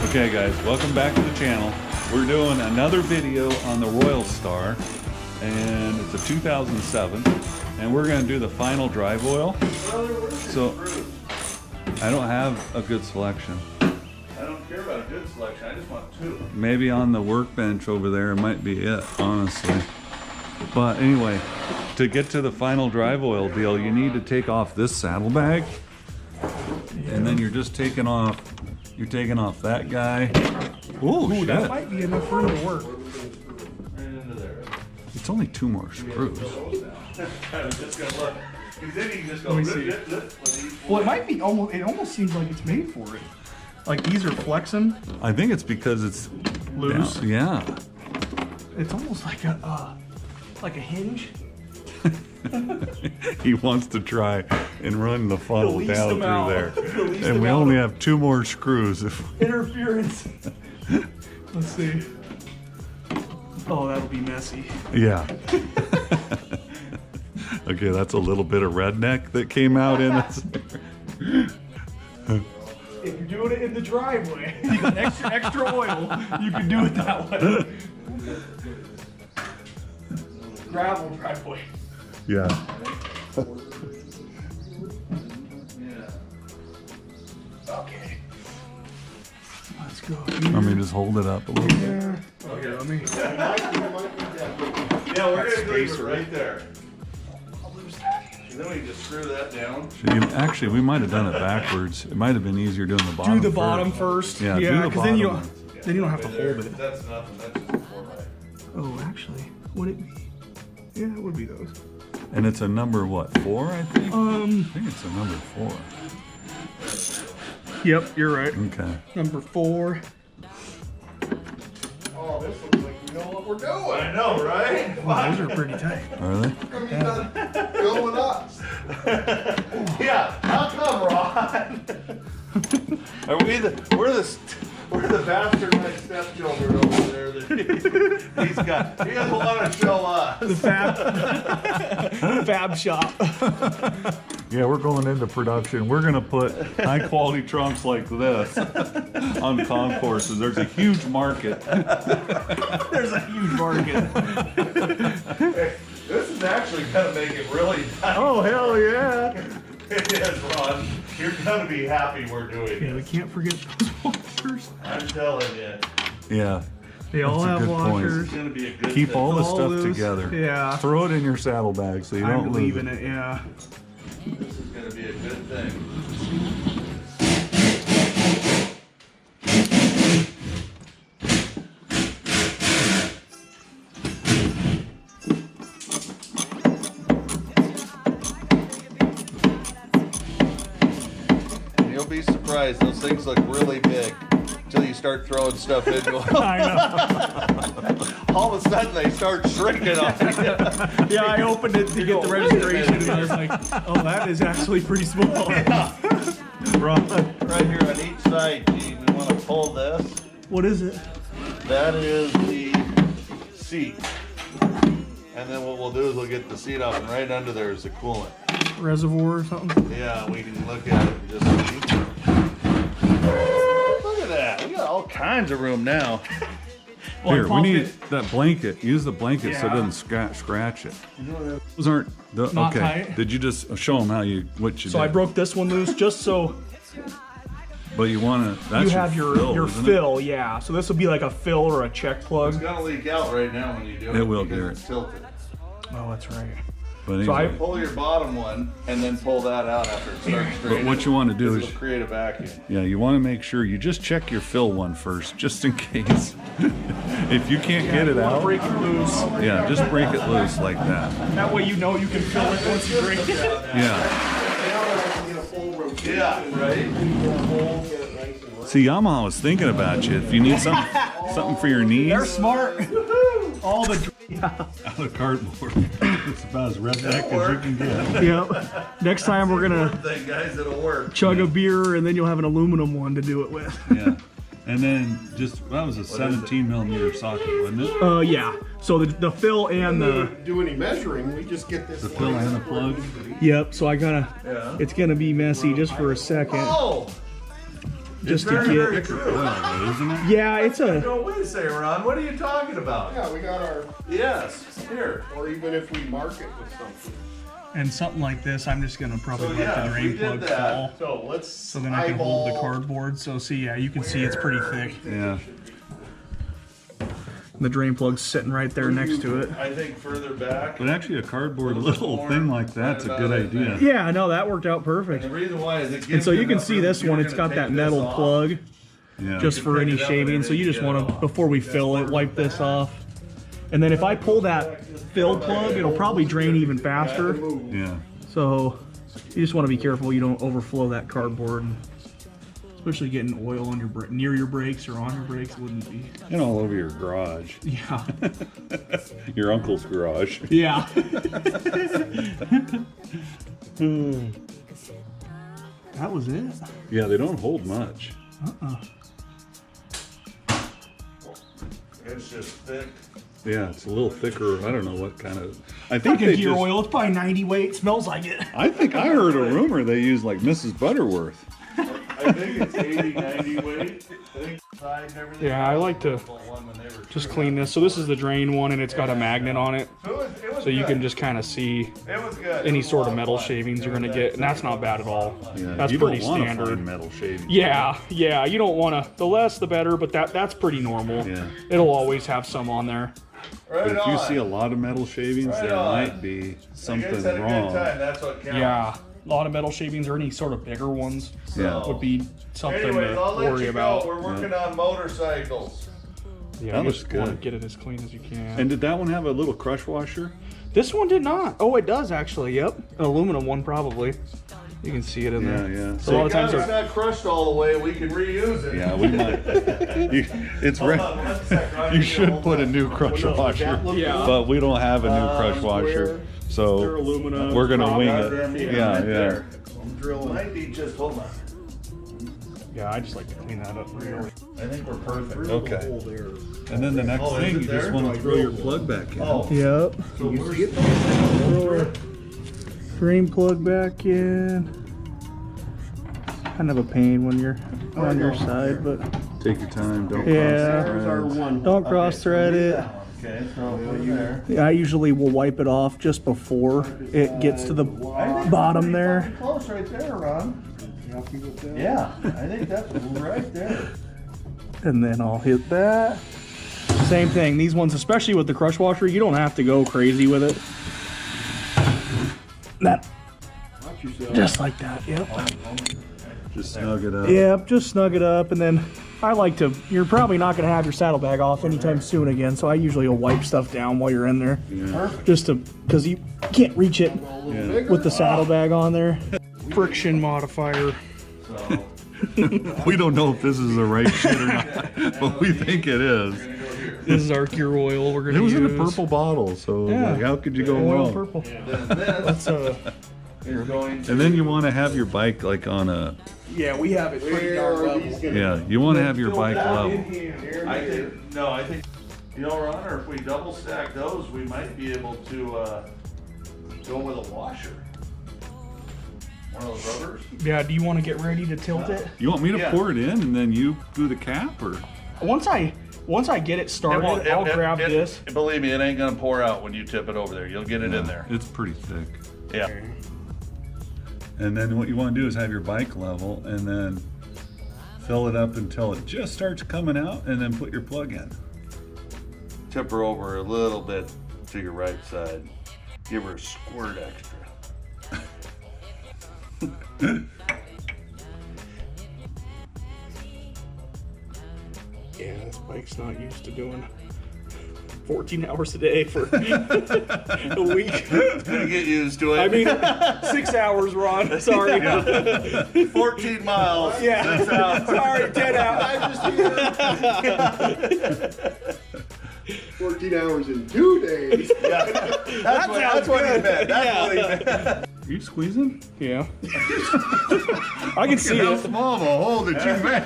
Okay guys, welcome back to the channel. We're doing another video on the Royalstar, and it's a 2007, and we're going to do the final drive oil. So I don't have a good selection. I don't care about a good selection, I just want two. Maybe on the workbench over there might be it, honestly. But anyway, to get to the final drive oil deal, you need to take off this saddlebag, and then you're just taking off. You're taking off that guy. Ooh, shit. That might be enough room to work. It's only 2 more screws. Well, it might be almost. It almost seems like it's made for it. Like these are flexing. I think it's because it's Loose. Yeah. It's almost like a hinge. He wants to try and run the funnel down through there. And we only have 2 more screws. Interference. Let's see. Oh, that'll be messy. Yeah. Okay, that's a little bit of redneck that came out in us. If you're doing it in the driveway, you got extra oil, you can do it that way. Gravel driveway. Yeah. Okay. Let's go. Let me just hold it up a little bit. Yeah. Okay, let me. Yeah, we're gonna leave it right there. And then we just screw that down. Actually, we might have done it backwards. It might have been easier doing the bottom. Do the bottom first. Yeah, yeah, do the because then you bottom don't have to hold it. That's nothing. That's just a 4x. Oh, actually, would it be? Yeah, it would be those. And it's a number what? 4, I think. I think it's a number 4. Yep, you're right. Okay. Number 4. Oh, this looks like we know what we're doing. I know, right? Oh, those are pretty tight. Are they? Going up. Yeah, how come, Ron? Are we're the bastardized stepchildren over there that he doesn't want to show us. The fab shop. Yeah, we're going into production. We're going to put high quality trunks like this on concourses. There's a huge market. There's a huge market. Hey, this is actually going to make it really nice. Oh, hell yeah. It is, Ron. You're going to be happy we're doing Yeah, we it. can't forget those washers. I'm telling you. Yeah. They all That's a have good point. washers. It's going to be a good Keep thing. all the All stuff loose. together. Yeah. Throw it in your saddlebag so you don't I'm lose leaving it. it, yeah. This is going to be a good thing. You'll be surprised. Those things look really big until you start throwing stuff into them. I know. All of a sudden, they start shrinking on you. Yeah, I opened it to get the registration and I was like, oh, that is actually pretty small. Yeah. Right here on each side, Gene, we want to pull this. What is it? That is the seat. And then what we'll do is we'll get the seat off, and right under there is the coolant. Reservoir or something? Yeah, we can look at it and just see. Look at that. We got all kinds of room now. Well, Here, we need that blanket. Use the blanket so it Yeah. doesn't scratch it. Those aren't the Not okay. tight. Did you just show them how you what you So did? I broke this one loose just so But you want to. That's you have your isn't it? fill, yeah. So this will be like a fill or a check plug. It's gonna leak out right now when you do it. It will, because Garrett. it's tilted. Oh, that's right. But So anyway, Pull your bottom one and then pull that out after it starts but draining. what you want to do is, It'll create a vacuum. yeah, you want to make sure you just check your fill one first, just in case. If you can't get it You wanna out, break it loose. yeah, just break it loose like that. That way you know you can fill it once you break it. Yeah. Yeah, right? See, Yamaha was thinking about you. If you need something for your knees, They're smart. All the out of cardboard. It's about as redneck as you can get. Yep. Next time we're gonna Thing, guys, it'll work. chug a beer and then you'll have an aluminum one to do it with. Yeah. And then just, that was a 17mm socket, wasn't it? Yeah. So the fill and the do any measuring, we just get this. The fill and the plug. yep. So I gotta. Yeah. It's gonna be messy just for a second. Oh! just to very get. true. Well, isn't it? Yeah, it's a. No, wait a second, Ron. What are you talking about? Yeah, we got our, Yes, here. or even if we mark it with something. And something like this, I'm just gonna probably So let yeah, the we drain did plug that. fall. So let's. So then I can hold the cardboard. So see, yeah, you can see it's pretty thick. Yeah. The drain plug's sitting right there next to it. I think further back. But actually, a cardboard little thing like that's a good idea. Yeah, no, that worked out perfect. The reason why is it gives And so you can enough see room. this You're one, it's gonna got that take metal this off. plug Yeah. just for pick any it up shaving. and So you then just get it want to, off. before we fill it, wipe this off. And then if I pull that fill plug, it'll probably drain even faster. Yeah. So you just want to be careful you don't overflow that cardboard. Especially getting oil on your near your brakes or on your brakes wouldn't be. And all over your garage. Yeah. Your uncle's garage. Yeah. That was it. Yeah, they don't hold much. It's just thick. Yeah, it's a little thicker. I don't know what kind of. I Like think a they gear just. oil. It's probably 90 weight. Smells like it. I think I heard a rumor they use like Mrs. Butterworth. I think it's 80, 90 weight. I think side and everything. Yeah, I like to just clean this. So this is the drain one, and it's got a magnet on it, It was so you good. can just kind of see It was good. any It was a sort lot of metal fun. shavings you're gonna get, and that's not bad at all. Yeah, That's you pretty don't want to standard. find metal shavings. Yeah, yeah. You don't want to. The less, the better. But that's pretty normal. Yeah. It'll always have some on there. Right But if you on. see a lot of metal shavings, Right there on. might be You something guys had a wrong. good time. That's what counts. Yeah, a lot of metal shavings or any sort of bigger ones Yeah. would be something Anyways, to I'll let worry you about. go. We're working on motorcycles. Yeah, That you looks just want to good. get it as clean as you can. And did that one have a little crush washer? This one did not. Oh, it does actually. Yep, an aluminum one probably. You can see it in Yeah, there. yeah. So a lot of times it's they're. not crushed all the way. We can reuse it. Yeah, we might. It's Hold on one sec, Ron. You should Hold put a on. new crush washer. Yeah. But we don't have a new crush washer, They're so aluminum. we're gonna wing Goddamn, it. yeah, Yeah, right yeah. there. I'm drilling. Might be just hold on. Yeah, I just like to clean that up really. I think we're perfect. Okay. Hole there. And then the next Oh, is thing, it you just there? want to throw your plug back in. Oh, Yep. So you see it? Drain plug back in. Kind of a pain when you're on your side, but Take your time. Don't Yeah. cross the There's our threads. one. don't cross thread it. okay. So put it there. Yeah, I usually will wipe it off just before it gets to the bottom there. Close right there, Ron. Yeah, I think that's right there. And then I'll hit that. Same thing, these ones, especially with the crush washer, you don't have to go crazy with it. That, Watch yourself. just like that, yep. Just snug it up. Yep, just snug it up, and then I like to, you're probably not gonna have your saddlebag off anytime soon again, so I usually will wipe stuff down while you're in there. Yeah. Just to, because you can't reach it Yeah. with the saddlebag on there. Friction modifier. So We don't know if this is the right shit or not, but we think it is. This is our gear oil we're gonna It was use. in a purple bottle, so Yeah. like, how could you go Oil wrong? purple. then this is going to. And then you want to have your bike like on a, Yeah, we have it pretty Where darn are level. these gonna? yeah, you want to have your Fill bike that level. in here. I think no. I think you know, Ron. Or if we double stack those, we might be able to go with a washer. One of those rubbers. Yeah, do you want to get ready to tilt it? You want me to Yeah. pour it in and then you do the cap, or? Once I get it started, I'll grab this. Believe me, it ain't gonna pour out when you tip it over there. You'll get it in there. It's pretty thick. Yeah. And then what you want to do is have your bike level and then fill it up until it just starts coming out and then put your plug in. Tip her over a little bit to your right side. Give her a squirt extra. Yeah, this bike's not used to doing 14 hours a day for a week. Gonna get used to it. I mean, 6 hours, Ron. Sorry. 14 miles. Yeah. 6 hours. Sorry, 10 hours. I just here. 14 hours in 2 days. Yeah. That's what he meant. That's what he meant. Are you squeezing? Yeah. I can see How it. small of a hole did you make?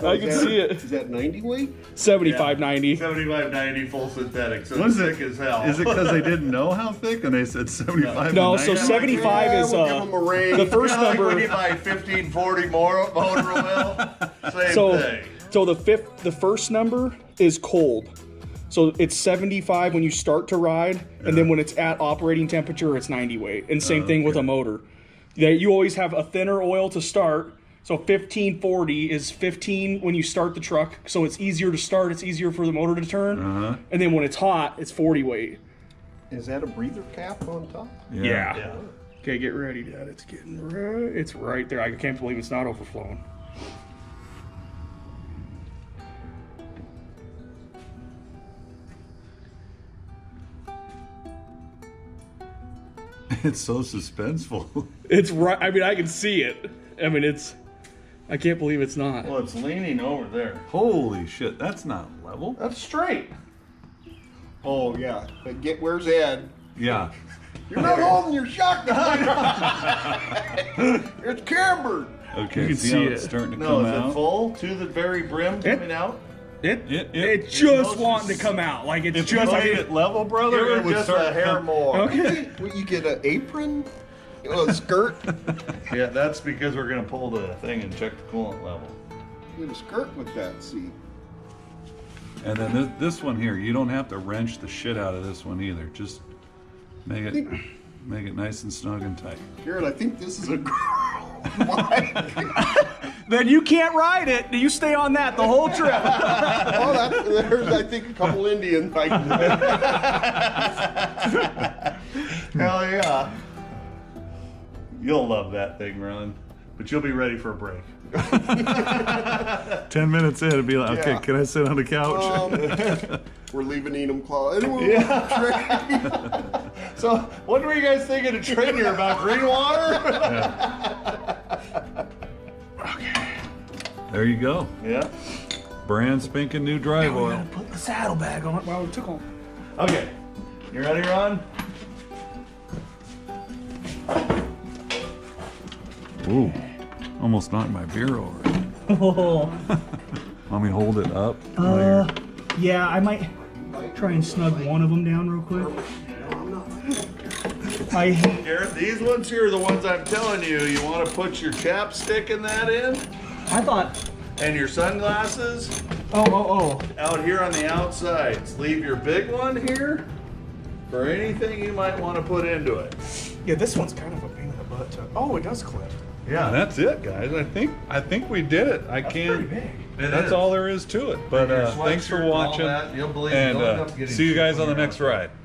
I can see it. Is that 90 weight? 75.90. 7590 full synthetic, so Was it's it- thick as hell. Is it because they didn't know how thick and they said 75? No, to so 90? 75 is we'll give 'em a range. the first Kinda like when number. you buy 1540 motor oil, same So, thing. so the first number is cold. So it's 75 when you start to ride, and then when it's at operating temperature, it's 90 weight. And same thing with a motor. You always have a thinner oil to start. So 1540 is 15 when you start the truck. So it's easier to start. It's easier for the motor to turn. And then when it's hot, it's 40 weight. Is that a breather cap on top? Yeah. Okay, get ready, Dad. It's getting right. It's right there. I can't believe it's not overflowing. It's so suspenseful. It's right. I mean, I can see it. I mean, it's. I can't believe it's not. Well, it's leaning over there. Holy shit, that's not level. That's straight. Oh, yeah. But where's Ed? Yeah. You're not holding your shotgun. It's cambered. Okay, You can see see how it. it's starting to No, come is out? it full to the very brim coming out? It's just mostly wanting to come out. Like it's If just. you I made mean, it level, brother, Give it her would just start a hair more. okay. Will you get an apron? A skirt? Yeah, that's because we're gonna pull the thing and check the coolant level. Get a skirt with that, see? And then this one here, you don't have to wrench the shit out of this one either. Just make it nice and snug and tight. Jared, I think this is a girl. Why? Then you can't ride it. You stay on that the whole trip. Oh, there's, I think, a couple Indians fighting. Hell yeah. You'll love that thing, Ron. But you'll be ready for a break. 10 minutes in, it'd be like, okay, Yeah. can I sit on the couch? We're leaving Enum Claw. Anyone So, what were you guys thinking to train here about green water? There you go. Yeah. Brand spanking new drive oil. Put the saddlebag on it while we took on. Okay. You ready, Ron? Ooh, almost knocked my beer over. Oh. Want me to hold it up? Yeah, I might try and snug one of them down real quick. Garrett, these ones here are the ones I'm telling you. You want to put your chapstick in that in? I thought. And your sunglasses Oh. out here on the outsides. Leave your big one here for anything you might want to put into it. Yeah, this one's kind of a pain in the butt. Oh, it does clip. Yeah, that's it, guys. I think we did it. I can't. Pretty big. That's all there is to it. But Your thanks for sweatshirt and all watching, that, you'll believe and you'll end up getting see you guys shit on the when you're next ride.